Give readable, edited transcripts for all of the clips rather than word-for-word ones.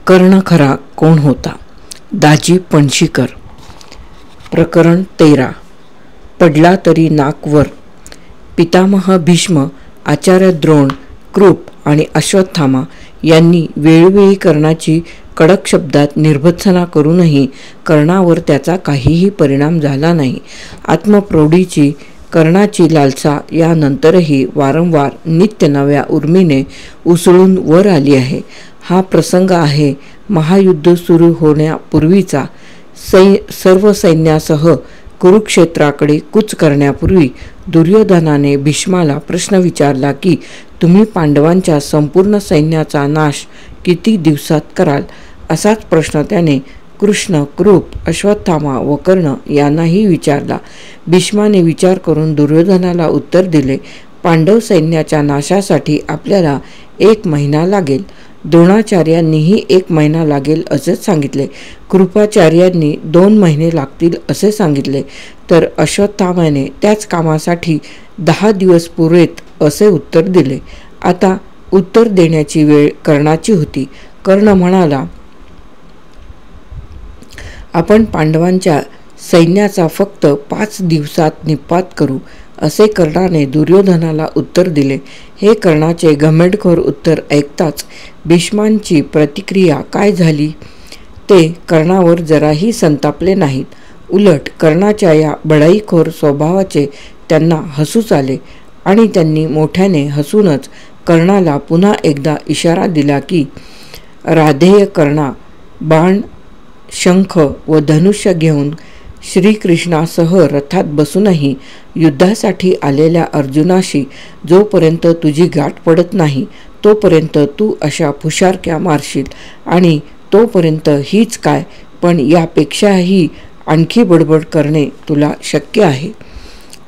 कर्ण खरा कोण होता? दाजी पणशीकर. प्रकरण 13. पडला तरी नाक वर. पितामह भीष्म, आचार्य द्रोण, कृप आणि अश्वत्थामा यांनी वेळोवेळी कर्णाची कडक शब्दात निर्भत्सना करूनही कर्णावर त्याचा काहीही परिणाम झाला नाही. आत्मप्रौढीची कर्णाची लालसा यानंतरही वारंवार नित्य नव्या उर्मीने उसळून वर आली आहे. हा प्रसंग आहे महायुद्ध सुरू होण्यापूर्वीचा. सर्व सैन्यासह कुरुक्षेत्राकडे कूच करण्यापूर्वी दुर्योधनाने भीष्माला प्रश्न विचारला की तुम्ही पांडवांच्या संपूर्ण सैन्याचा नाश किती दिवसात कराल? असाच प्रश्न त्याने कृष्ण, कृप, अश्वत्थामा व कर्ण यांनाही विचारला. भीष्माने विचार करून दुर्योधनाला उत्तर दिले, पांडव सैन्याच्या नाशासाठी आपल्याला 1 महिना लागेल. द्रोणाचार्यांनीही 1 महिना लागेल असेच सांगितले. कृपाचार्यांनी 2 महिने लागतील असे सांगितले. तर अश्वत्थामाने त्याच कामासाठी 10 दिवस पुरेत असे उत्तर दिले. आता उत्तर देण्याची वेळ कर्णाची होती. कर्ण म्हणाला, आपण पांडवांच्या सैन्याचा फक्त 5 दिवसात निपात करू असे कर्णाने दुर्योधनाला उत्तर दिले. हे कर्णाचे घमेंडखोर उत्तर ऐकताच भीष्मांची प्रतिक्रिया काय झाली ते कर्णावर जराही संतापले नाहीत. उलट कर्णाच्या या बढाईखोर स्वभावाचे त्यांना हसूच आले आणि त्यांनी मोठ्याने हसूनच कर्णाला पुन्हा एकदा इशारा दिला की राधेय कर्णा, बाण, शंख व धनुष्य घेऊन श्रीकृष्णासह रथात बसूनही युद्धासाठी आलेल्या अर्जुनाशी जोपर्यंत तुझी गाठ पडत नाही तोपर्यंत तू अशा फुशारक्या मारशील आणि तोपर्यंत हीच काय पण यापेक्षाही आणखी बडबड करणे तुला शक्य आहे.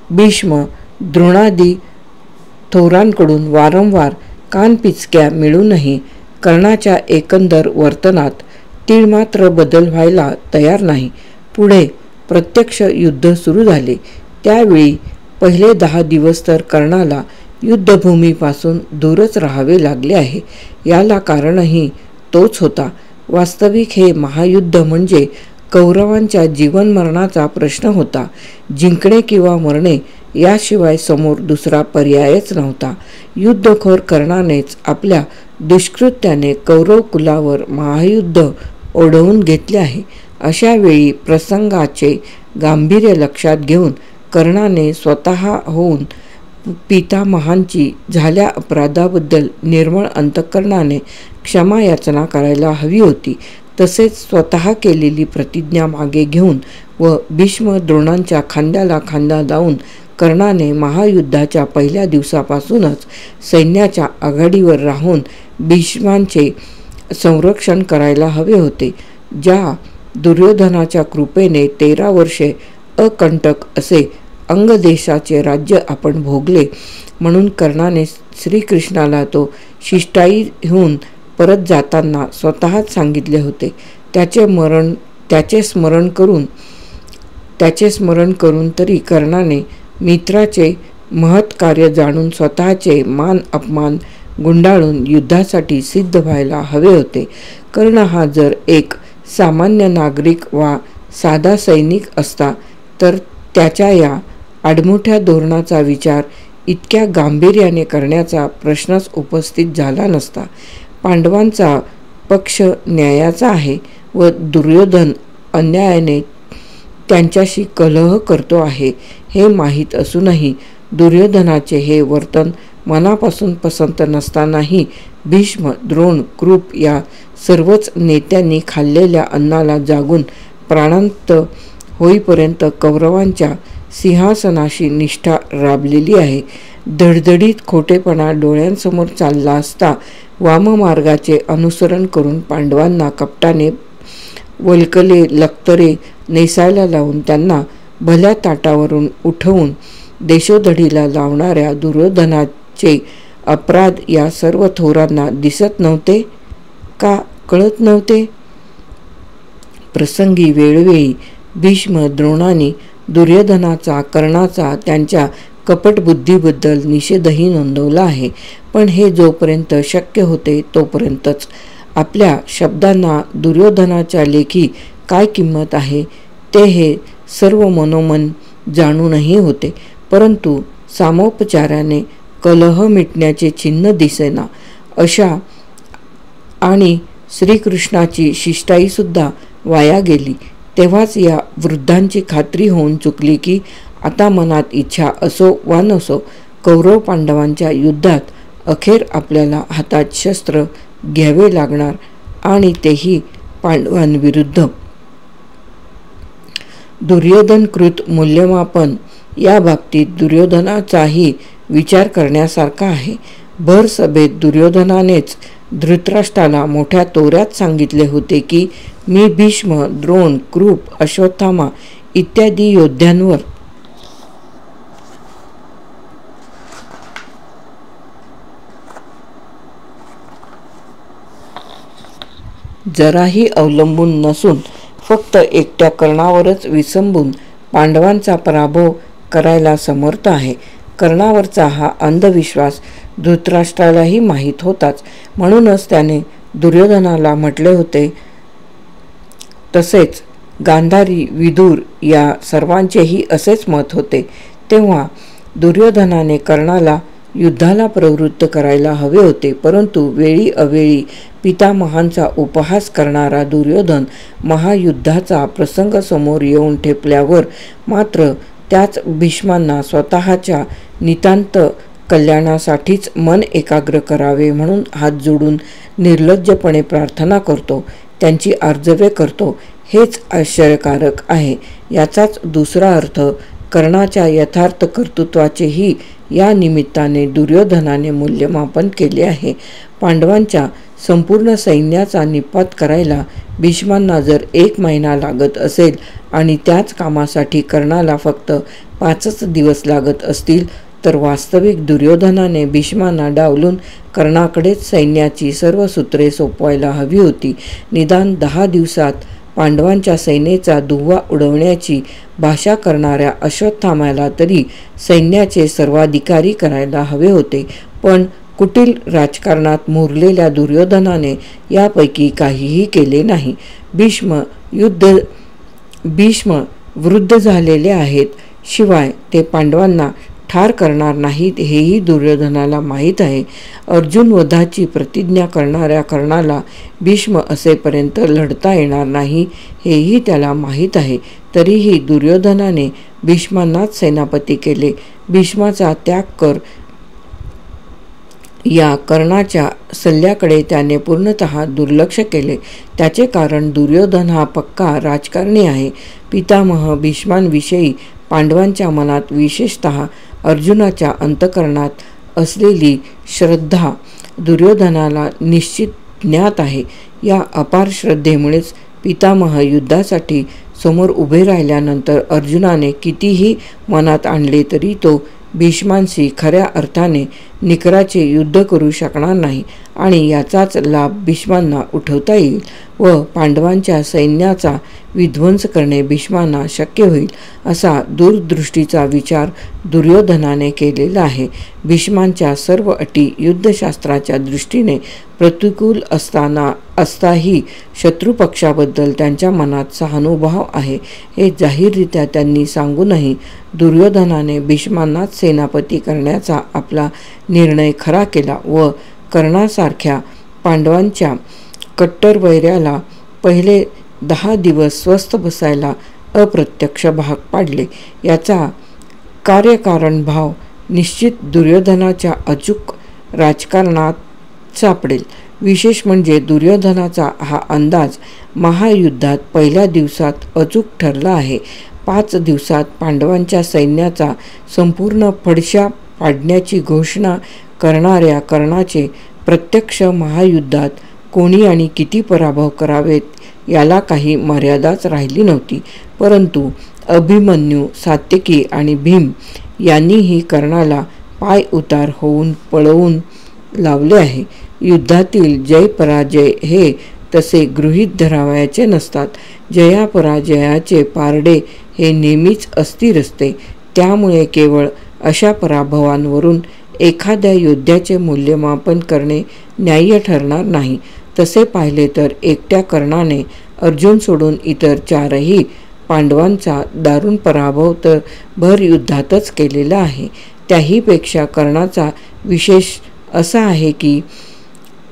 भीष्म, द्रोणादी थोरांकडून वारंवार कानपिचक्या मिळूनही कर्णाच्या एकंदर वर्तनात तीळमात्र बदल व्हायला तयार नाही. पुढे प्रत्यक्ष युद्ध सुरू झाले. त्यावेळी पहिले 10 दिवस तर कर्णाला युद्धभूमीपासून दूरच राहावे लागले आहे. याला कारणही तोच होता. वास्तविक हे महायुद्ध म्हणजे कौरवांच्या जीवनमरणाचा प्रश्न होता. जिंकणे किंवा मरणे याशिवाय समोर दुसरा पर्यायच नव्हता. युद्धखोर कर्णानेच आपल्या दुष्कृत्याने कौरव कुलावर महायुद्ध ओढवून घेतले आहे. अशा वेळी प्रसंगाचे गांभीर्य लक्षात घेऊन कर्णाने स्वतःहून पितामहांची झाल्या अपराधाबद्दल निर्मळ अंतःकरणाने क्षमा याचना करायला हवी होती. तसेच स्वतः केलेली प्रतिज्ञा मागे घेऊन व भीष्म द्रोणांच्या खांद्याला खांदा लावून कर्णाने महायुद्धाच्या पहिल्या दिवसापासूनच सैन्याच्या आघाडीवर राहून भीष्मांचे संरक्षण करायला हवे होते. ज्या दुर्योधनाच्या कृपेने 13 वर्षे अकंटक असे अंगदेशाचे राज्य आपण भोगले म्हणून कर्णाने श्रीकृष्णाला तो शिष्टाईहून परत जाताना स्वतःच सांगितले होते. त्याचे स्मरण करून तरी कर्णाने मित्राचे महत्कार्य जाणून स्वतःचे मान अपमान गुंडाळून युद्धासाठी सिद्ध व्हायला हवे होते. कर्ण हा जर एक सामान्य नागरिक वा साधा सैनिक असता तर त्याच्या या आडमुठ्या धोरणाचा विचार इतक्या गांभीर्याने करण्याचा प्रश्नच उपस्थित झाला नसता. पांडवांचा पक्ष न्यायाचा आहे व दुर्योधन अन्यायाने त्यांच्याशी कलह करतो आहे हे माहीत असूनही दुर्योधनाचे हे वर्तन मनापासून पसंत नसतानाही भीष्म, द्रोण, कृप या सर्वच नेत्यांनी खाल्लेल्या अन्नाला जागून प्राणांत होईपर्यंत कौरवांच्या सिंहासनाशी निष्ठा राबलेली आहे. धडधडीत खोटेपणा डोळ्यांसमोर चालला असता वाममार्गाचे अनुसरण करून पांडवांना कपटाने वल्कले लक्तरे नेसायला लावून त्यांना भल्या ताटावरून उठवून देशोधडीला लावणाऱ्या दुर्योधनाचे अपराध या सर्व थोरांना दिसत नव्हते का, कळत नव्हते? प्रसंगी वेळोवेळी भीष्म द्रोणांनी दुर्योधनाचा, कर्णाचा, त्यांच्या कपटबुद्धीबद्दल निषेधही नोंदवला आहे. पण हे जोपर्यंत शक्य होते तोपर्यंतच. आपल्या शब्दांना दुर्योधनाच्या लेखी काय किंमत आहे ते हे सर्व मनोमन जाणूनही होते, परंतु सामोपचाराने कलह मिटण्याचे चिन्ह दिसेना. अशा आणि श्रीकृष्णाची शिष्टाईसुद्धा वाया गेली. तेव्हाच या वृद्धांची खात्री होऊन चुकली की आता मनात इच्छा असो वा नसो, कौरव पांडवांच्या युद्धात अखेर आपल्याला हातात शस्त्र घ्यावे लागणार, आणि तेही पांडवांविरुद्ध. दुर्योधनकृत मूल्यमापन या बाबतीत दुर्योधनाचाही विचार करण्यासारखा आहे. भर सभेत दुर्योधनानेच धृतराष्ट्राला मोठ्या तोऱ्यात सांगितले होते की मी भीष्म, द्रोण, कृप, अश्वत्थामा इत्यादी योद्ध्यांवर जराही अवलंबून नसून फक्त एकट्या कर्णावरच विसंबून पांडवांचा पराभव करायला समर्थ आहे. कर्णावरचा हा अंधविश्वास धृतराष्ट्रालाही माहीत होताच, म्हणूनच त्याने दुर्योधनाला म्हटले होते. तसेच गांधारी, विदुर या सर्वांचेही असेच मत होते. तेव्हा दुर्योधनाने कर्णाला युद्धाला प्रवृत्त करायला हवे होते, परंतु वेळी अवेळी पितामहांचा उपहास करणारा दुर्योधन महायुद्धाचा प्रसंग समोर येऊन ठेपल्यावर मात्र त्याच भीष्मांना स्वतःच्या नितांत कल्याणासाठीच मन एकाग्र करावे म्हणून हात जोडून निर्लज्जपणे प्रार्थना करतो, त्यांची आर्जवे करतो, हेच आश्चर्यकारक आहे. याचाच दुसरा अर्थ कर्णाच्या यथार्थ कर्तृत्वाचेही या निमित्ताने दुर्योधनाने मूल्यमापन केले आहे. पांडवांच्या संपूर्ण सैन्याचा निपात करायला भीष्मांना जर 1 महिना लागत असेल आणि त्याच कामासाठी कर्णाला फक्त 5च दिवस लागत असतील, तर वास्तविक दुर्योधनाने भीष्मांना डावलून कर्णाकडेच सैन्याची सर्व सूत्रे सोपवायला हवी होती. निदान 10 दिवसात पांडवांच्या सेनेचा दुव्वा उडवण्याची भाषा करणाऱ्या अश्वत्थाम्याला तरी सैन्याचे सर्वाधिकारी करायला हवे होते. पण कुटील राजकारणात मुरलेल्या दुर्योधनाने यापैकी काहीही केले नाही. भीष्म वृद्ध झालेले आहेत, शिवाय ते पांडवांना ठार करणार नाहीत हेही दुर्योधनाला माहीत आहे. अर्जुन वधाची प्रतिज्ञा करणाऱ्या कर्णाला भीष्म असेपर्यंत लढता येणार नाही हेही त्याला माहीत आहे. तरीही दुर्योधनाने भीष्मांनाच सेनापती केले. भीष्माचा त्याग कर या कर्णाच्या सल्ल्याकडे त्याने पूर्णतः दुर्लक्ष केले. त्याचे कारण दुर्योधन हा पक्का राजकारणी आहे. पितामह भीष्मांविषयी पांडवांच्या मनात, विशेषतः अर्जुनाच्या अंतःकरणात असलेली श्रद्धा दुर्योधनाला निश्चित ज्ञात आहे. या अपार श्रद्धेमुळेच पितामह युद्धासाठी समोर उभे राहिल्यानंतर अर्जुनाने कितीही मनात आणले तरी तो भीष्मांशी खऱ्या अर्थाने निकराचे युद्ध करू शकणार नाही, आणि याचाच लाभ भीष्मांना उठवता येईल व पांडवांच्या सैन्याचा विध्वंस करणे भीष्मांना शक्य होईल, असा दूरदृष्टीचा विचार दुर्योधनाने केलेला आहे. भीष्मांच्या सर्व अटी युद्धशास्त्राच्या दृष्टीने प्रतिकूल असताही शत्रुपक्षाबद्दल त्यांच्या मनात सहानुभूती आहे हे जाहीररित्या त्यांनी सांगूनही दुर्योधनाने भीष्मांनाच सेनापती करण्याचा आपला निर्णय खरा केला व कर्णासारख्या पांडवांच्या कट्टर वैऱ्याला पहिले 10 दिवस स्वस्थ बसायला अप्रत्यक्ष भाग पाडले. याचा कार्यकारण भाव निश्चित दुर्योधनाच्या अचूक राजकारणात सापडेल. विशेष म्हणजे दुर्योधनाचा हा अंदाज महायुद्धात पहिल्या दिवसात अचूक ठरला आहे. 5 दिवसात पांडवांच्या सैन्याचा संपूर्ण फडशा पाडण्याची घोषणा करणाऱ्या कर्णाचे प्रत्यक्ष महायुद्धात कोणी आणि किती पराभव करावेत याला काही मर्यादाच राहिली नव्हती. परंतु अभिमन्यू, सात्यकी आणि भीम यांनीही कर्णाला पाय उतार होऊन पळवून लावले आहे. युद्धातील जय पराजय हे तसे गृहीत धरावयाचे नसतात. जयापराजयाचे पारडे हे नेहमीच अस्थिर असते. त्यामुळे केवळ अशा पराभवांवरून एखाद्या योद्ध्याचे मूल्यमापन करणे न्याय्य ठरणार नाही. तसे पाहिले तर एकट्या कर्णाने अर्जुन सोडून इतर चारही पांडवांचा दारुण पराभव तर भर युद्धातच केलेला आहे. त्याहीपेक्षा कर्णाचा विशेष असा आहे की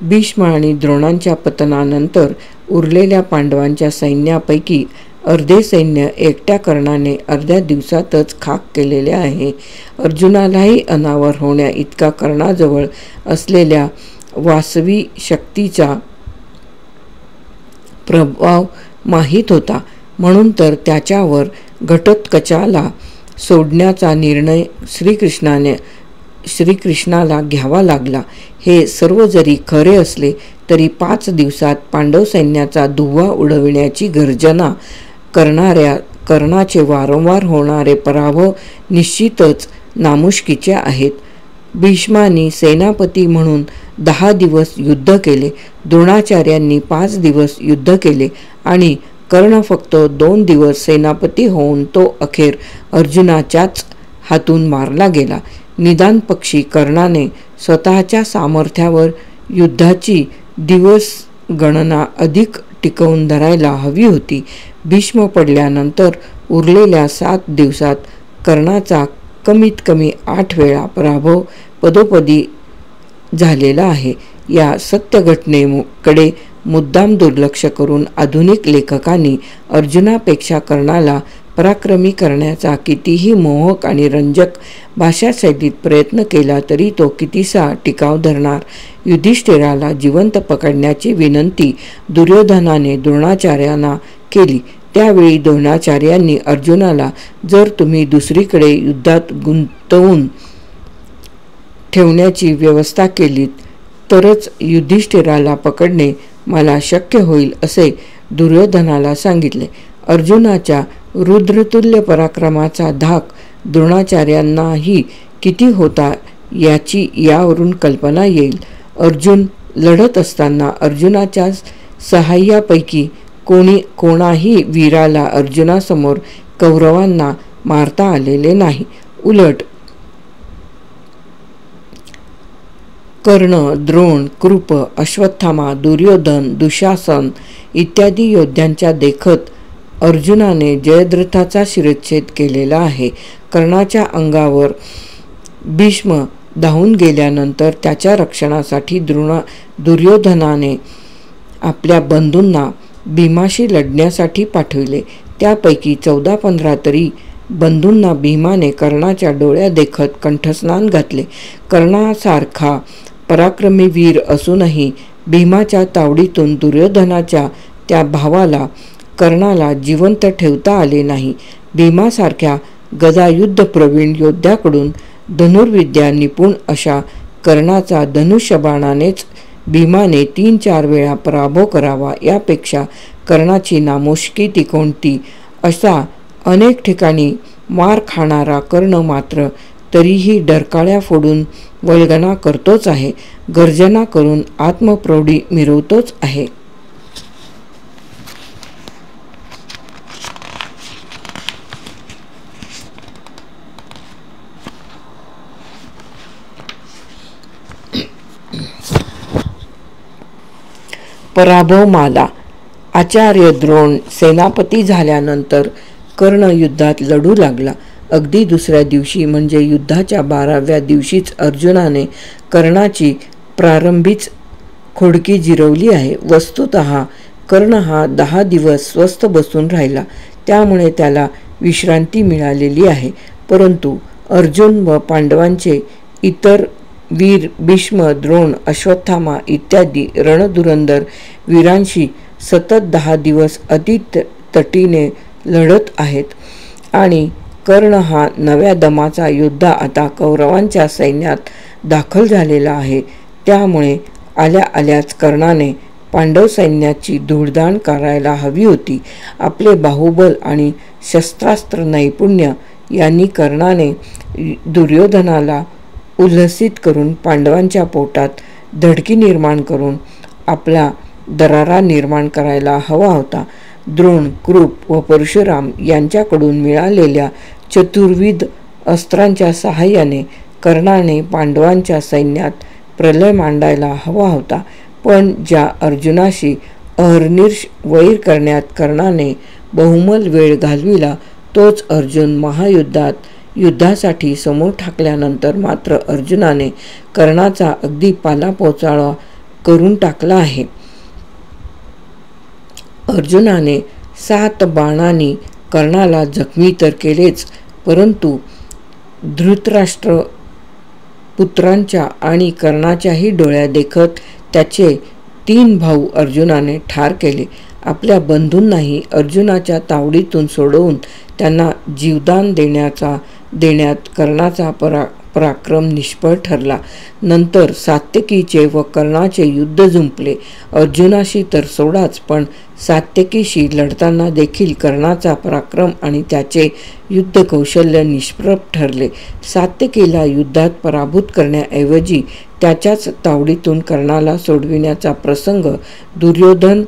भीष्म आणि द्रोणांच्या पतनानंतर उरलेल्या पांडवांच्या सैन्यापैकी अर्धे सैन्य एकट्या कर्णाने अर्ध्या दिवसातच खाक केलेले आहे. अर्जुनालाही अनावर होण्या इतका कर्णाजवळ असलेल्या वासवी शक्तीचा प्रभाव माहीत होता. म्हणून तर त्याच्यावर घटोत्कचाला सोडण्याचा निर्णय श्रीकृष्णाला घ्यावा लागला. हे सर्व जरी खरे असले तरी 5 दिवसात पांडव सैन्याचा धुव्वा उडविण्याची गर्जना करणाऱ्या कर्णाचे वारंवार होणारे पराभव निश्चितच नामुष्कीचे आहेत. भीष्मानी सेनापती म्हणून 10 दिवस युद्ध केले, द्रोणाचार्यांनी 5 दिवस युद्ध केले आणि कर्ण फक्त 2 दिवस सेनापती होऊन तो अखेर अर्जुनाच्याच हातून मारला गेला. निदान पक्षी कर्णाने स्वतःच्या सामर्थ्यावर युद्धाची दिवस गणना अधिक टिकवून धरायला हवी होती. भीष्म पडल्यानंतर उरलेल्या 7 दिवसात कर्णाचा कमीत कमी 8 वेळा पराभव पदोपदी झालेला आहे. या सत्य घटनेकडे मुद्दाम दुर्लक्ष करून आधुनिक लेखकांनी अर्जुनापेक्षा कर्णाला पराक्रमी करण्याचा कितीही मोहक आणि रंजक भाषाशैलीत प्रयत्न केला तरी तो कितीसा टिकाव धरणार. युधिष्ठिराला जिवंत पकडण्याची विनंती दुर्योधनाने द्रोणाचार्यांना केली. त्यावेळी द्रोणाचार्यांनी अर्जुनाला, जर तुम्ही दुसरीकडे युद्धात गुंतवून ठेवण्याची व्यवस्था केलीत तरच युधिष्ठिराला पकडणे मला शक्य होईल असे दुर्योधनाला सांगितले. अर्जुनाच्या रुद्रतुल्य पराक्रमाचा धाक द्रोणाचार्यांनाही किती होता याची यावरून कल्पना येईल. अर्जुन लढत असताना अर्जुनाच्या सहाय्यापैकी कोणाही वीराला अर्जुनासमोर कौरवांना मारता आलेले नाही. उलट कर्ण, द्रोण, कृप, अश्वत्थामा, दुर्योधन, दुःशासन इत्यादी योद्ध्यांच्या देखत अर्जुनाने जयद्रथाचा शिरच्छेद केलेला आहे. कर्णाच्या अंगावर भीष्म धावून गेल्यानंतर त्याच्या रक्षणासाठी दुर्योधनाने आपल्या बंधूंना भीमाशी लढण्यासाठी पाठविले. त्यापैकी 14-15 तरी बंधूंना भीमाने कर्णाच्या डोळ्यादेखत कंठस्नान घातले. कर्णासारखा पराक्रमी वीर असूनही भीमाच्या तावडीतून दुर्योधनाच्या त्या भावाला कर्णाला जिवंत ठेवता आले नाही. भीमासारख्या गदायुद्ध प्रवीण योद्ध्याकडून धनुर्विद्या निपुण अशा कर्णाचा धनुष्यबाणानेच भीमाने 3-4 वेळा पराभव करावा. यापेक्षा कर्णाची नामुष्की कोणती. असा अनेक ठिकाणी मार खाणारा कर्ण मात्र तरीही डरकाळ्या फोडून वल्गना करतोच आहे, गर्जना करून आत्मप्रौढी मिरवतोच आहे. पराभव माला. आचार्य द्रोण सेनापती झाल्यानंतर कर्ण युद्धात लढू लागला. अगदी दुसऱ्या दिवशी म्हणजे युद्धाच्या 12व्या दिवशीच अर्जुनाने कर्णाची प्रारंभीच खोडकी जिरवली आहे. वस्तुतः कर्ण हा 10 दिवस स्वस्थ बसून राहिला, त्यामुळे त्याला विश्रांती मिळालेली आहे. परंतु अर्जुन व पांडवांचे इतर वीर भीष्म, द्रोण, अश्वत्थामा इत्यादी रणधुरंधर वीरांशी सतत 10 दिवस अतितटीने लढत आहेत आणि कर्ण हा नव्या दमाचा योद्धा आता कौरवांच्या सैन्यात दाखल झालेला आहे. त्यामुळे आल्याच कर्णाने पांडव सैन्याची धूळदाण करायला हवी होती. आपले बाहुबल आणि शस्त्रास्त्र नैपुण्य यांनी कर्णाने दुर्योधनाला उल्हसित करून पांडवांच्या पोटात धडकी निर्माण करून आपला दरारा निर्माण करायला हवा होता. द्रोण, कृप व परशुराम यांच्याकडून मिळालेल्या चतुर्विध अस्त्रांच्या सहाय्याने कर्णाने पांडवांच्या सैन्यात प्रलय मांडायला हवा होता. पण ज्या अर्जुनाशी अहर्निश वैर करण्यात कर्णाने बहुमल वेळ घालविला तोच अर्जुन युद्धासाठी समोर ठाकल्यानंतर मात्र अर्जुनाने कर्णाचा अगदी पालापोचाळा करून टाकला आहे. अर्जुनाने 7 बाणांनी कर्णाला जखमी तर केलेच, परंतु धृतराष्ट्र पुत्रांच्या आणि कर्णाच्याही डोळ्यादेखत त्याचे 3 भाऊ अर्जुनाने ठार केले. आपल्या बंधूंनाही अर्जुनाच्या तावडीतून सोडवून त्यांना जीवदान देण्यात कर्णाचा पराक्रम निष्फळ ठरला. नंतर सात्यकीचे व कर्णाचे युद्ध जुंपले. अर्जुनाशी तर सोडाच, पण सात्यकीशी लढताना देखील कर्णाचा पराक्रम आणि त्याचे युद्ध कौशल्य निष्प्रभ ठरले. सात्यकीला युद्धात पराभूत करण्याऐवजी त्याच्याच तावडीतून कर्णाला सोडविण्याचा प्रसंग दुर्योधन,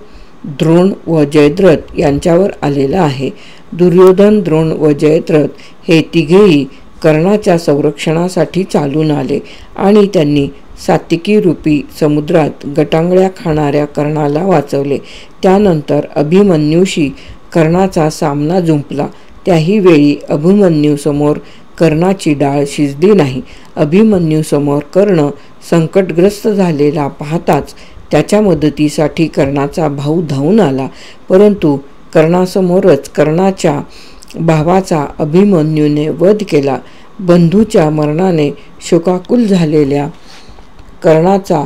द्रोण व जयद्रथ यांच्यावर आलेला आहे. दुर्योधन, द्रोण व जयद्रथ हे तिघेही कर्णाच्या संरक्षणासाठी चालून आले आणि त्यांनी सात्यकी रूपी समुद्रात गटांगळ्या खाणाऱ्या कर्णाला वाचवले. त्यानंतर अभिमन्यूशी कर्णाचा सामना जुंपला. त्याही वेळी अभिमन्यूसमोर कर्णाची डाळ शिजली नाही. अभिमन्यूसमोर कर्ण संकटग्रस्त झालेला पाहताच त्याच्या मदतीसाठी कर्णाचा भाऊ धावून आला, परंतु कर्णासमोरच कर्णाच्या भावाचा अभिमन्यूने वध केला. बंधूच्या मरणाने शोकाकुल झालेल्या कर्णाचा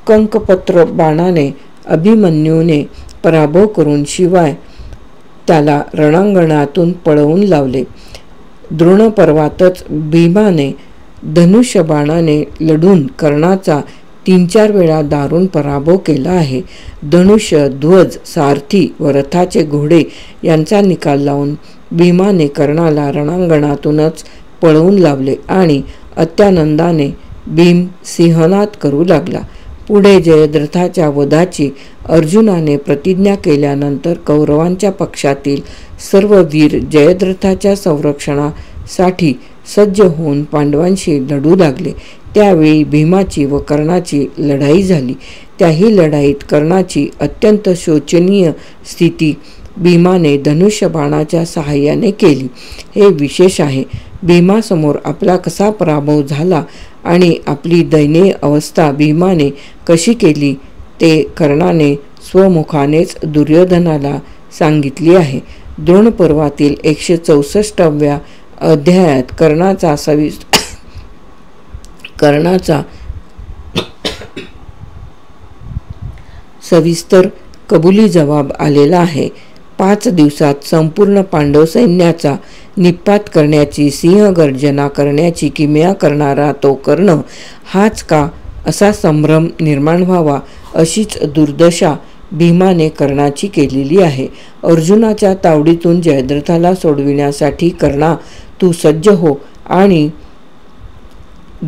कंकपत्र बाणाने अभिमन्यूने पराभव करून शिवाय त्याला रणांगणातून पळवून लावले. द्रोणपर्वातच भीमाने धनुष्यबाणाने लढून कर्णाचा 3-4 वेळा दारुण पराभव केला आहे. धनुष्य, ध्वज, सारथी व रथाचे घोडे यांचा निकाल लावून भीमाने कर्णाला रणांगणातूनच पळवून लावले आणि अत्यानंदाने भीम सिंहनाद करू लागला. पुढे जयद्रथाच्या वधाची अर्जुनाने प्रतिज्ञा केल्यानंतर कौरवांच्या पक्षातील सर्व वीर जयद्रथाच्या संरक्षणासाठी सज्ज होऊन पांडवांशी लढू लागले. त्यावेळी भीमाची व कर्णाची लढाई झाली. त्याही लढाईत कर्णाची अत्यंत शोचनीय स्थिती भीमाने धनुष्यबाणाच्या सहाय्याने केली. हे विशेष आहे. भीमासमोर आपला कसा पराभव झाला आणि आपली दयनीय अवस्था भीमाने कशी केली ते कर्णाने स्वमुखानेच दुर्योधनाला सांगितली आहे. द्रोणपर्वातील 164व्या अध्यायात कर्णाचा सविस्तर कबुली जबाब आलेला आहे. 5 दिवसात संपूर्ण पांडव सैन्याचा निपात करण्याची, सिंहगर्जना करण्याची किमया करणारा तो कर्ण हाच का, असा संभ्रम निर्माण व्हावा अशीच दुर्दशा भीमाने कर्णाची केलेली आहे. अर्जुनाच्या तावडीतून जयद्रथाला सोडविण्यासाठी कर्णा तू सज्ज हो आणि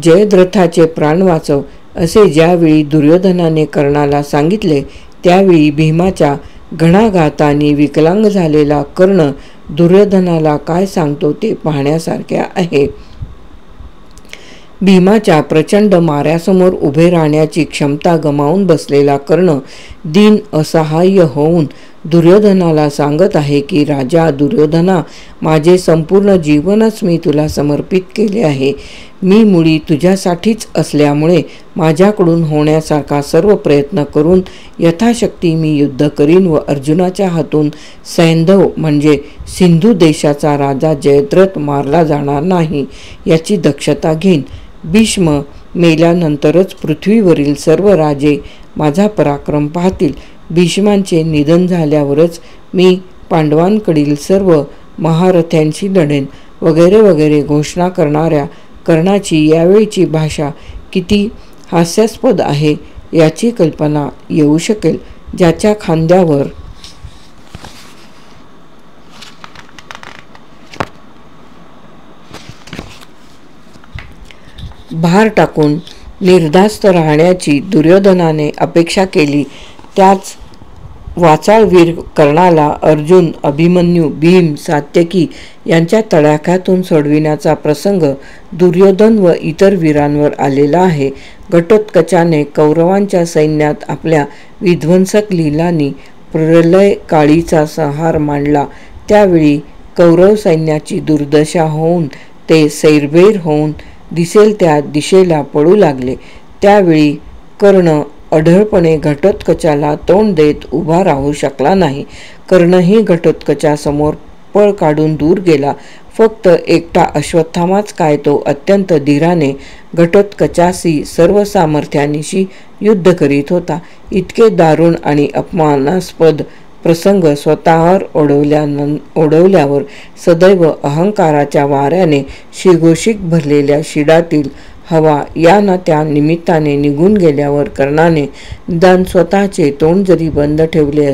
जयद्रथाचे प्राण वाचव, असे ज्यावेळी दुर्योधनाने कर्णाला सांगितले त्यावेळी भीमाच्या घणाघाताने विकलांग झालेला कर्ण दुर्योधनाला काय सांगतो ते पाहण्यासारखे आहे. भीमाच्या प्रचंड माऱ्यासमोर उभे राहण्याची क्षमता गमावून बसलेला कर्ण दीन असहाय्य होऊन दुर्योधनाला सांगत आहे की राजा दुर्योधना, माझे संपूर्ण जीवनच मी तुला समर्पित केले आहे. मी मुळी तुझ्यासाठीच असल्यामुळे माझ्याकडून होण्यासारखा सर्व प्रयत्न करून यथाशक्ती मी युद्ध करीन व अर्जुनाच्या हातून सैंधव म्हणजे सिंधू देशाचा राजा जयद्रथ मारला जाणार नाही याची दक्षता घेईन. भीष्म मेल्यानंतरच पृथ्वीवरील सर्व राजे माझा पराक्रम पाहतील. भीष्मांचे निधन झाल्यावरच मी पांडवांकडील सर्व महारथ्यांशी लढेन वगैरे वगैरे घोषणा करणाऱ्या कर्णाची यावेळची भाषा किती हास्यास्पद आहे याची कल्पना येऊ शकेल. ज्याच्या खांद्यावर भार टाकून निर्धास्त राहण्याची दुर्योधनाने अपेक्षा केली, त्याच वाचाळवीर कर्णाला अर्जुन, अभिमन्यू, भीम, सात्यकी यांच्या तडाख्यातून सोडविण्याचा प्रसंग दुर्योधन व इतर वीरांवर आलेला आहे. घटोत्कचाने कौरवांच्या सैन्यात आपल्या विध्वंसक लीलांनी प्रलय काळीचा संहार मांडला. त्यावेळी कौरव सैन्याची दुर्दशा होऊन ते सैरभैर होऊन दिसेल त्या दिशेला पळू लागले. त्यावेळी कर्ण अढळपणे घटोत्कचाला तोंड देत उभा राहू शकला नाही. कर्णही घटोत्कचासमोर पळ काढून दूर गेला. फक्त एकटा अश्वत्थामाच काय तो अत्यंत धीराने घटोत्कचाशी सर्व सामर्थ्यानिशी युद्ध करीत होता. इतके दारुण आणि अपमानास्पद प्रसंग स्वतःवर ओढवल्यावर सदैव अहंकाराच्या वाऱ्याने शिगोशिक भरलेल्या शिडातील हवा या ना त्या निमित्ताने निघून गेल्यावर कर्णाने निदान स्वतःचे तोंड जरी बंद ठेवले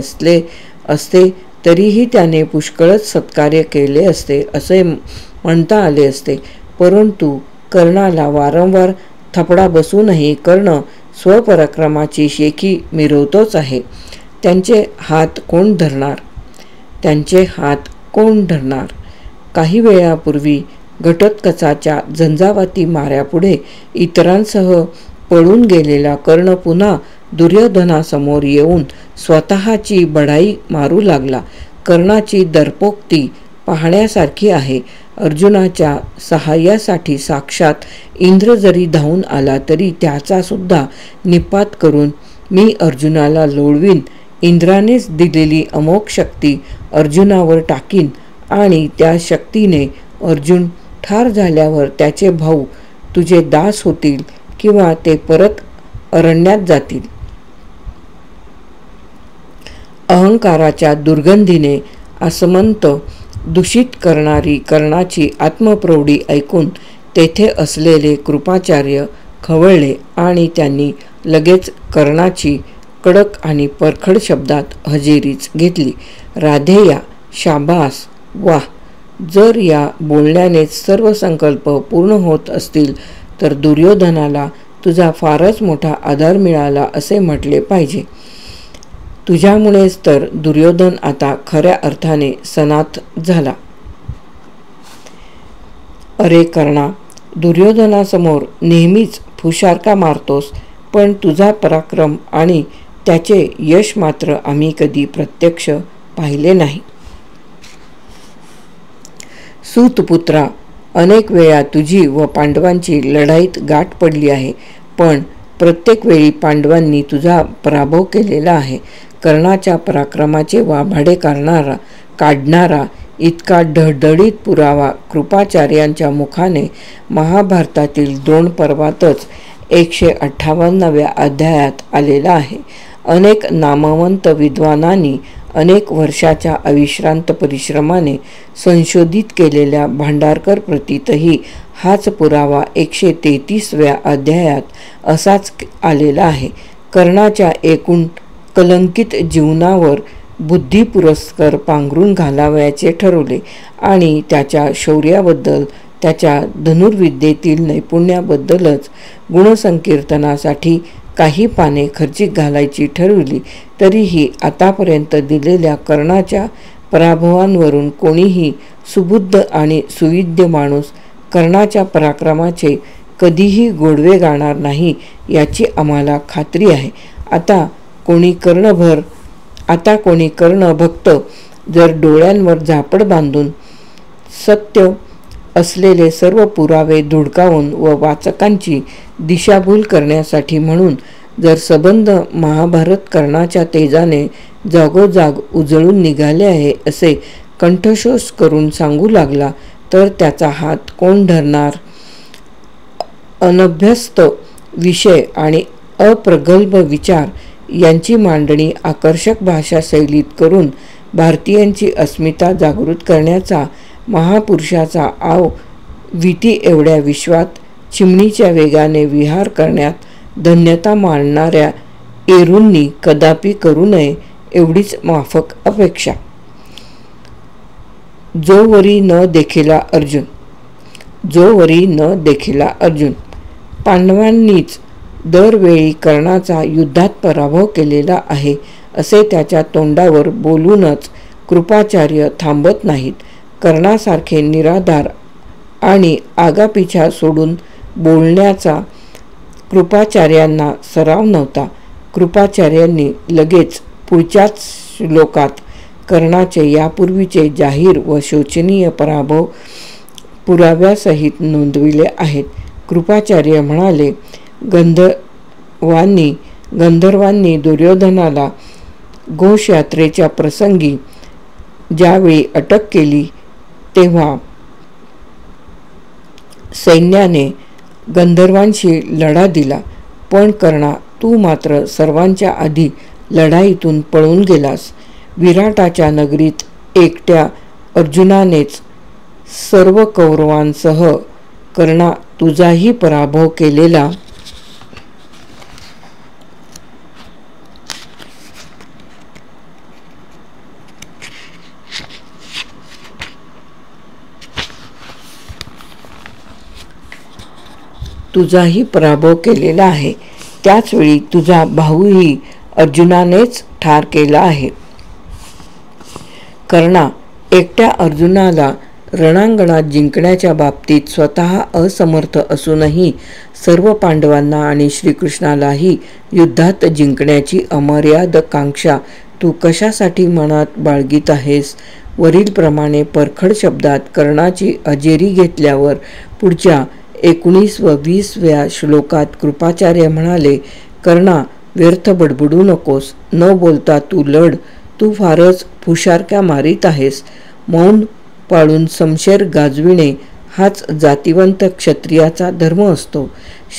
असते तरीही त्याने पुष्कळच सत्कार्य केले असते असे म्हणता आले असते. परंतु कर्णाला वारंवार थपडा बसूनही कर्ण स्वपराक्रमाची शेकी मिरवतोच आहे. त्यांचे हात कोण धरणार? काही वेळापूर्वी घटोत्कचाच्या झंझावाती माऱ्यापुढे इतरांसह पळून गेलेला कर्ण पुन्हा दुर्योधनासमोर येऊन स्वतःची बढाई मारू लागला. कर्णाची दर्पोक्ती पाहण्यासारखी आहे. अर्जुनाच्या सहाय्यासाठी साक्षात इंद्र जरी धावून आला तरी त्याचा सुद्धा निपात करून मी अर्जुनाला लोळवीन, इंद्रानेच दिलेली अमोघ शक्ती अर्जुनावर टाकीन आणि त्या शक्तीने अर्जुन ठार झाल्यावर त्याचे भाऊ तुझे दास होतील किंवा ते परत अरण्यात जातील. अहंकाराच्या दुर्गंधीने आसमंत दूषित करणारी कर्णाची आत्मप्रौढी ऐकून तेथे असलेले कृपाचार्य खवळले आणि त्यांनी लगेच कर्णाची कडक आणि परखड शब्दात हजेरीच घेतली. राधेया, शाबास, वाह! जर या बोलण्याने सर्व संकल्प पूर्ण होत असतील तर दुर्योधनाला तुझा फारच मोठा आधार मिळाला असे म्हटले पाहिजे. तुझ्यामुळेच तर दुर्योधन आता खऱ्या अर्थाने सनाथ झाला. अरे कर्णा, दुर्योधनासमोर नेहमीच फुशारका मारतोस, पण तुझा पराक्रम आणि त्याचे यश मात्र आम्ही कधी प्रत्यक्ष पाहिले नाही. सूतपुत्रा, अनेक वेळा तुझी व पांडवांची लढाईत गाठ पडली आहे, पण प्रत्येक वेळी पांडवांनी तुझा पराभव केलेला आहे. कर्णाच्या पराक्रमाचे वाभाडे काढणारा इतका ढळढळीत पुरावा कृपाचार्यांच्या मुखाने महाभारतातील द्रोण पर्वातच 158व्या अध्यायात आलेला आहे. अनेक नामवंत विद्वानांनी अनेक वर्षाच्या अविश्रांत परिश्रमाने संशोधित केलेल्या भांडारकर प्रतीतही हाच पुरावा 133व्या अध्यायात असाच आलेला आहे. कर्णाच्या एकूण कलंकित जीवनावर बुद्धिपुरस्कार पांघरून घालावयाचे ठरवले आणि त्याच्या शौर्याबद्दल, त्याच्या धनुर्विद्येतील नैपुण्याबद्दलच गुणसंकीर्तनासाठी काही पाने खर्चिक घालायची ठरवली. तरीही आतापर्यंत दिलेल्या कर्णाच्या पराभवांवरून कोणीही सुबुद्ध आणि सुविद्य माणूस कर्णाच्या पराक्रमाचे कधीही गोडवे गाणार नाही याची आम्हाला खात्री आहे. आता कोणी कर्णभक्त जर डोळ्यांवर झापड बांधून सत्य असलेले सर्व पुरावे धुडकावून व वाचकांची दिशाभूल करण्यासाठी म्हणून जर सबंध महाभारत कर्णाच्या तेजाने जागोजाग उजळून निघाले आहे असे कंठशोष करून सांगू लागला तर त्याचा हात कोण धरणार? अनभ्यस्त विषय आणि अप्रगल्भ विचार यांची मांडणी आकर्षक भाषा शैलीत करून भारतीयांची अस्मिता जागृत करण्याचा महापुरुषाचा आव विटी एवढ्या विश्वात चिमणीच्या वेगाने विहार करण्यात धन्यता मानणाऱ्या एरूंनी कदापि करू नये एवढीच माफक अपेक्षा. जोवरी न देखिला अर्जुन. पांडवांनीच दरवेळी कर्णाचा युद्धात पराभव केलेला आहे असे त्याच्या तोंडावर बोलूनच कृपाचार्य थांबत नाहीत. कर्णासारखे निराधार आणि आगापिछा सोडून बोलण्याचा कृपाचार्यांना सराव नव्हता. कृपाचार्यांनी लगेच पुढच्याच श्लोकात कर्णाचे यापूर्वीचे जाहीर व शोचनीय पराभव पुराव्यासहित नोंदविले आहेत. कृपाचार्य म्हणाले, गंधर्वांनी दुर्योधनाला घोषयात्रेच्या प्रसंगी ज्यावेळी अटक केली तेव्हा सैन्याने गंधर्वांशी लढा दिला. पण कर्णा, तू मात्र सर्वांच्या आधी लढाईतून पळून गेलास. विराटाच्या नगरीत एकट्या अर्जुनानेच सर्व कौरवांसह कर्णा तुझाही पराभव केलेला आहे. त्याचवेळी तुझा भाऊही अर्जुनानेच ठार केला आहे. कर्णा, एकट्या अर्जुनाला रणांगणात जिंकण्याच्या बाबतीत स्वतः असमर्थ असूनही सर्व पांडवांना आणि श्रीकृष्णालाही युद्धात जिंकण्याची अमर्याद कांक्षा तू कशासाठी मनात बाळगीत आहेस? वरीलप्रमाणे परखड शब्दात कर्णाची अजेरी घेतल्यावर पुढच्या 19 व 20व्या श्लोकात कृपाचार्य म्हणाले, कर्णा, व्यर्थ बडबडू नकोस. न बोलता तू लढ. तू फारच फुशारक्या मारीत आहेस. मौन पाळून समशेर गाजविणे हाच जातिवंत क्षत्रियाचा धर्म असतो.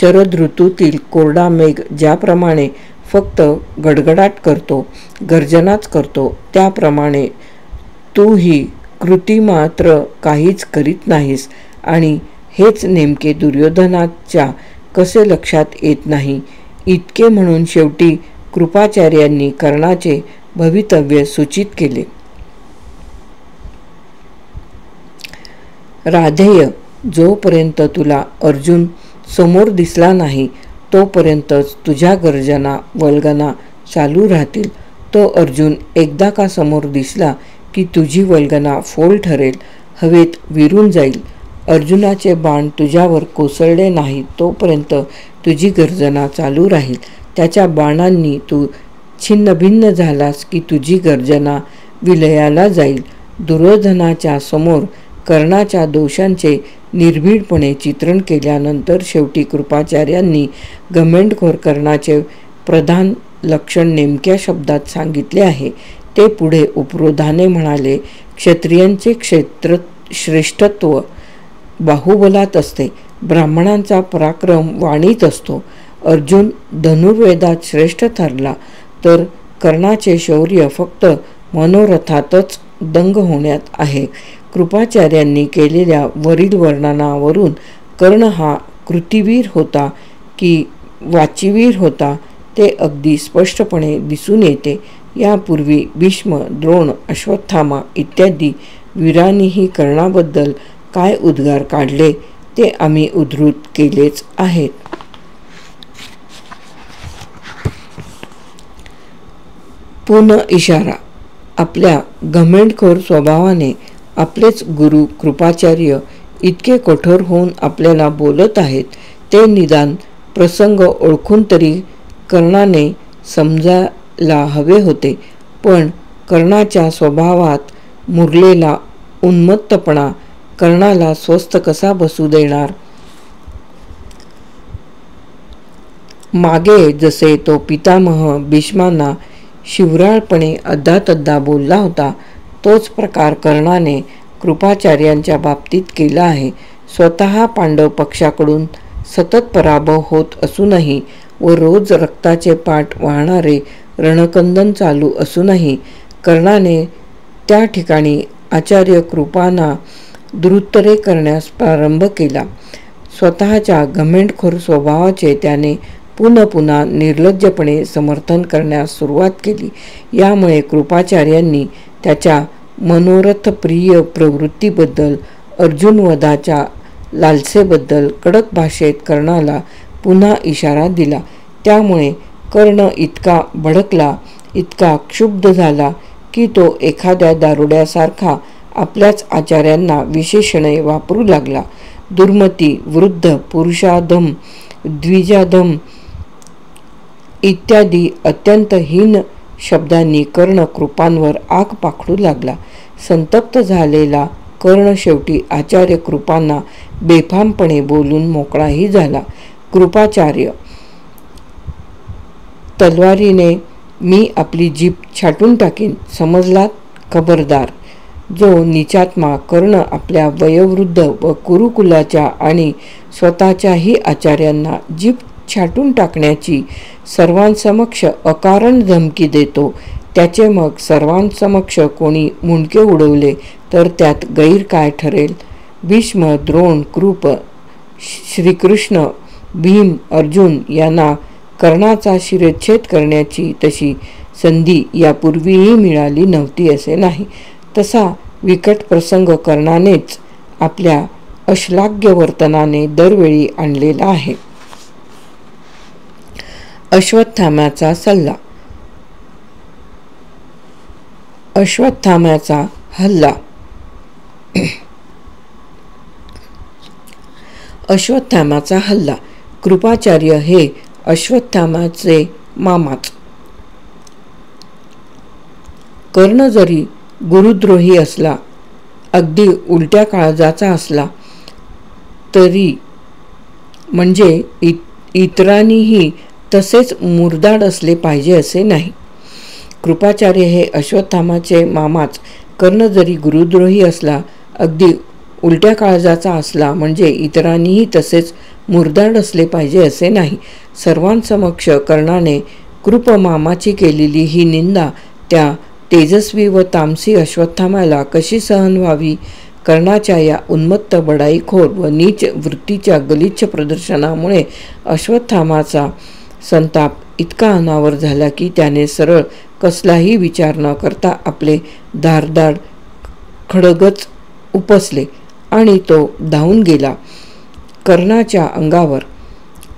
शरद ऋतूतील कोरडा मेघ ज्याप्रमाणे फक्त गडगडाट करतो, गर्जनाच करतो, त्याप्रमाणे तू ही कृती मात्र काहीच करीत नाहीस. आणि हेच नेमके दुर्योधनाच्या कसे लक्षात येत नाही. इतके म्हणून शेवटी कृपाचार्यांनी कर्णाचे भवितव्य सूचित केले. राधेय, जोपर्यंत तुला अर्जुन समोर दिसला नाही तोपर्यंतच तुझ्या गर्जना वल्गना चालू राहतील. तो अर्जुन एकदा का समोर दिसला की तुझी वल्गना फोल ठरेल, हवेत विरून जाईल. अर्जुनाचे बाण तुझ्यावर कोसळले नाही तोपर्यंत तुझी गर्जना चालू राहील. त्याच्या बाणांनी तू छिन्नभिन्न झालास की तुझी गर्जना विलयाला जाईल. दुर्योधनाच्या समोर कर्णाच्या दोषांचे निर्भीडपणे चित्रण केल्यानंतर शेवटी कृपाचार्यांनी घमेंडखोर कर्णाचे प्रधान लक्षण नेमक्या शब्दात सांगितले आहे. ते पुढे उपरोधाने म्हणाले, क्षत्रियांचे श्रेष्ठत्व बाहुबलात असते. ब्राह्मणांचा पराक्रम वाणीत असतो. अर्जुन धनुर्वेदात श्रेष्ठ ठरला तर कर्णाचे शौर्य फक्त मनोरथातच दंग होण्यात आहे. कृपाचार्यांनी केलेल्या वरील वर्णनावरून कर्ण हा कृतिवीर होता की वाचीवीर होता ते अगदी स्पष्टपणे दिसून येते. यापूर्वी भीष्म, द्रोण, अश्वत्थामा इत्यादी वीरांनीही कर्णाबद्दल काय उद्गार काढले ते आम्ही उद्धृत केलेच आहेत. पुन्हा इशारा. आपल्या घमेंडखोर स्वभावाने आपलेच गुरु कृपाचार्य इतके कठोर होऊन आपल्याला बोलत आहेत. ते निदान प्रसंग ओळखून तरी कर्णाने समजायला हवे होते. पण कर्णाच्या स्वभावात मुरलेला उन्मत्तपणा कर्णाला स्वस्थ कसा बसू देणार? मागे जसे तो पितामह भीष्मांना शिवराळपणे अद्दातद्दा बोलला होता, तोच प्रकार कर्णाने कृपाचार्यांच्या बाबतीत केला आहे. स्वतः पांडव पक्षाकडून सतत पराभव होत असूनही व रोज रक्ताचे पाट वाहणारे रणकंदन चालू असूनही कर्णाने त्या ठिकाणी आचार्य कृपांना दुरुत्तरे करण्यास प्रारंभ केला. स्वतःच्या घमेंडखोर स्वभावाचे त्याने पुन्हा पुन्हा निर्लज्जपणे समर्थन करण्यास सुरुवात केली. यामुळे कृपाचार्यांनी त्याच्या मनोरथप्रिय प्रवृत्तीबद्दल, अर्जुनवधाच्या लालसेबद्दल कडक भाषेत कर्णाला पुन्हा इशारा दिला. त्यामुळे कर्ण इतका भडकला इतका क्षुब्ध झाला की तो एखाद्या दारुड्यासारखा आपल्याच आचार्यांना विशेषणे वापरू लागला. दुर्मती, वृद्ध, पुरुषाधम, द्विजाधम इत्यादी अत्यंत हीन शब्दांनी कर्ण कृपांवर आग पाखडू लागला. संतप्त झालेला कर्ण शेवटी आचार्य कृपांना बेफामपणे बोलून मोकळाही झाला. कृपाचार्य, तलवारीने मी आपली जीभ छाटून टाकीन, समजलात? खबरदार. जो नीचात्मा कर्ण आपल्या वयोवृद्ध व कुरुकुलाच्या आणि स्वतःच्याही आचार्यांना जीभ छाटून टाकण्याची सर्वांसमक्ष अकारण धमकी देतो, त्याचे मग सर्वांसमक्ष कोणी मुंडके उडवले तर त्यात गैर काय ठरेल? भीष्म, द्रोण, कृप, श्रीकृष्ण, भीम, अर्जुन यांना कर्णाचा शिरच्छेद करण्याची तशी संधी यापूर्वीही मिळाली नव्हती असे नाही. तसा विकट प्रसंग कर्णानेच आपल्या अश्लाघ्य वर्तनाने दरवेळी आणलेला आहे. अश्वत्थाम्याचा सल्ला. अश्वत्थाम्याचा हल्ला. अश्वत्थाम्याचा हल्ला. कृपाचार्य हे अश्वत्थाम्याचे मामाच. कर्ण जरी गुरुद्रोही असला, अगदी उलट्या काळजाचा असला तरी, म्हणजे इतरांनीही तसेच मुरदाड असले पाहिजे असे नाही. कृपाचार्य हे अश्वत्थाम्याचे मामाच. कर्ण जरी गुरुद्रोही असला, अगदी उलट्या काळजाचा असला, म्हणजे इतरांनीही तसेच मुरदाड असले पाहिजे असे नाही. सर्वांसमक्ष कर्णाने कृपमामाची केलेली ही निंदा त्या तेजस्वी व तामसी अश्वत्थाम्याला कशी सहन व्हावी? कर्णाच्या या उन्मत्त, बडाईखोर व नीच वृत्तीच्या गलिच्छ प्रदर्शनामुळे अश्वत्थाम्याचा संताप इतका अनावर झाला की त्याने सरळ कसलाही विचार न करता आपले धारदार खड्गच उपसले आणि तो धावून गेला कर्णाच्या अंगावर.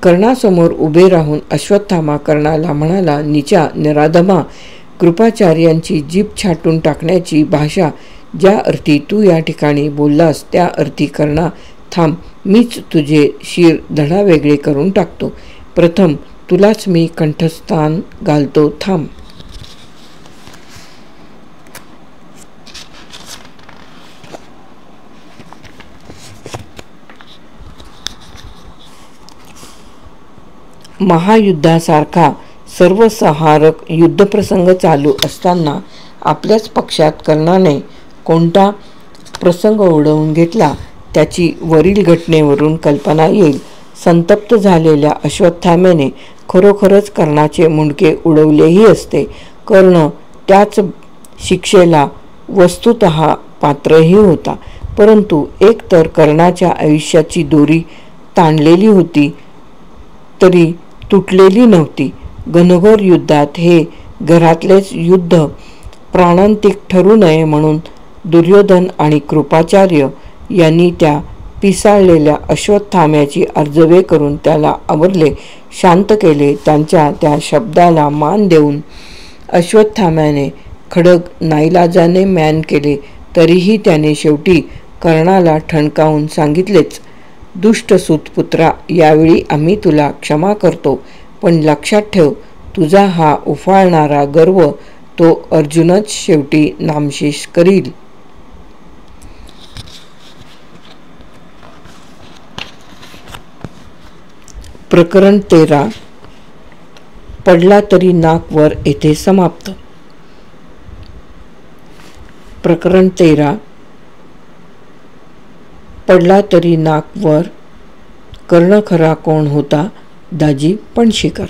कर्णासमोर उभे राहून अश्वत्थामा कर्णाला म्हणाला, नीचा, निराधमा, कृपाचार्यांची जीभ छाटून टाकण्याची भाषा ज्या अर्थी तू या ठिकाणी बोललास त्या अर्थी कर्णा, थांब, मीच तुझे शिर धडा वेगळे करून टाकतो. प्रथम तुलाच मी कंठस्थान घालतो, थांब. महायुद्धासारखा सर्वसंहारक युद्धप्रसंग चालू असताना आपल्याच पक्षात कर्णाने कोणता प्रसंग ओढवून घेतला त्याची वरील घटनेवरून कल्पना येईल. संतप्त झालेल्या अश्वत्थाम्याने खरोखरच कर्णाचे मुंडके उडवलेही असते. कर्ण त्याच शिक्षेला वस्तुतः पात्रही होता, परंतु एकतर कर्णाच्या आयुष्याची दोरी ताणलेली होती तरी तुटलेली नव्हती. घनघोर युद्धात हे घरातलेच युद्ध प्राणांतिक ठरू नये म्हणून दुर्योधन आणि कृपाचार्य यांनी त्या पिसाळलेल्या अश्वत्थाम्याची अर्जवे करून त्याला आवरले, शांत केले. त्यांच्या त्या शब्दाला मान देऊन अश्वत्थाम्याने खड्ग नाईलाजाने म्यान केले, तरीही त्याने शेवटी कर्णाला ठणकावून सांगितलेच, दुष्ट सूतपुत्रा, यावेळी आम्ही तुला क्षमा करतो, पण लक्षात ठेव, तुझा हा उफाळणारा गर्व तो अर्जुनच शेवटी नामशेष करील. प्रकरण 13 पडला तरी नाक वर येथे समाप्त. प्रकरण 13 पडला तरी नाक वर. कर्ण खरा कोण होता? दाजी पणशीकर.